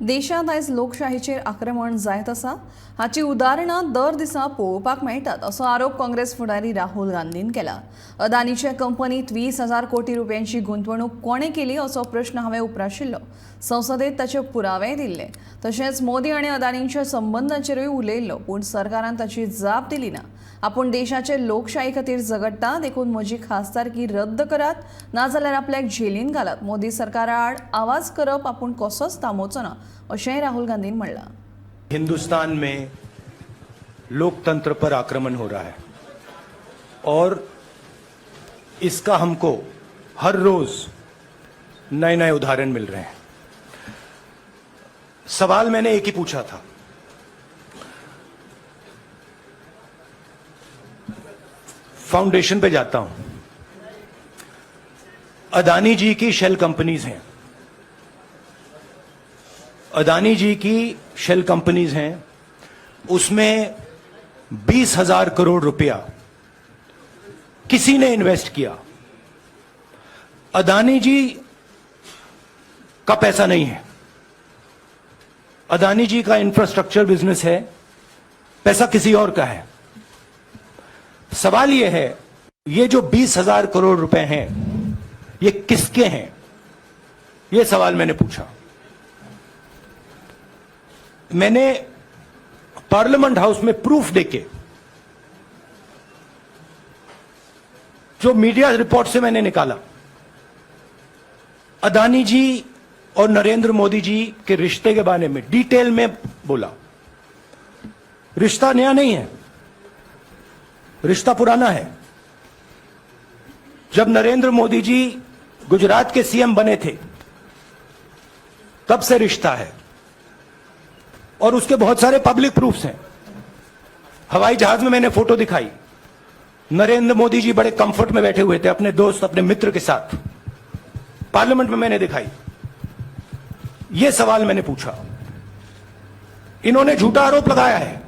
देशात आयज लोकशाहीचेर आक्रमण जायत आसा हाची उदाहरणां दर दिसा पळोवपाक मेळटात असो आरोप काँग्रेस फुडारी राहुल गांधीन केला। अदानीचे कंपनीत 20,000 कोटी रुपयांची गुंतवणूक कोणे केली असो प्रश्न हांवें उपराशिल्लो। संसदेत ताचे पुरावे दिल्ले। तशेंच मोदी आनी अदानींच्या संबंधांचेरूय उलयल्लो, पूण सरकारान ताची जाप दिली ना। आपूण देशाचे लोकशाही खातीर झगडटा, देखून म्हजी खासदारकी रद्द करात, नाजाल्यार आपल्याक जेलीन घालात। मोदी सरकारा आड आवाज करप आपूण कसोच थांबोवचो ना अशेंय राहुल गांधीन म्हणलां। हिंदुस्तान में लोकतंत्र पर आक्रमण हो रहा है और इसका हमको हर रोज नए नए उदाहरण मिल रहे हैं। सवाल मैंने एक ही पूछा था, फाउंडेशन पे जाता हूं, अदानी जी की शेल कंपनीज हैं, अदानी जी की शेल कंपनीज हैं, उसमें 20,000 करोड़ रुपया किसी ने इन्वेस्ट किया। अदानी जी का पैसा नहीं है, अदानी जी का इंफ्रास्ट्रक्चर बिजनेस है, पैसा किसी और का है। सवाल यह है, ये जो 20,000 करोड़ रुपए हैं ये किसके हैं? ये सवाल मैंने पूछा। मैंने पार्लियामेंट हाउस में प्रूफ देके, जो मीडिया रिपोर्ट से मैंने निकाला, अदानी जी और नरेंद्र मोदी जी के रिश्ते के बारे में डिटेल में बोला। रिश्ता नया नहीं है, रिश्ता पुराना है। जब नरेंद्र मोदी जी गुजरात के सीएम बने थे तब से रिश्ता है और उसके बहुत सारे पब्लिक प्रूफ्स हैं। हवाई जहाज में मैंने फोटो दिखाई, नरेंद्र मोदी जी बड़े कंफर्ट में बैठे हुए थे अपने दोस्त, अपने मित्र के साथ, पार्लियामेंट में मैंने दिखाई। यह सवाल मैंने पूछा, इन्होंने झूठा आरोप लगाया है।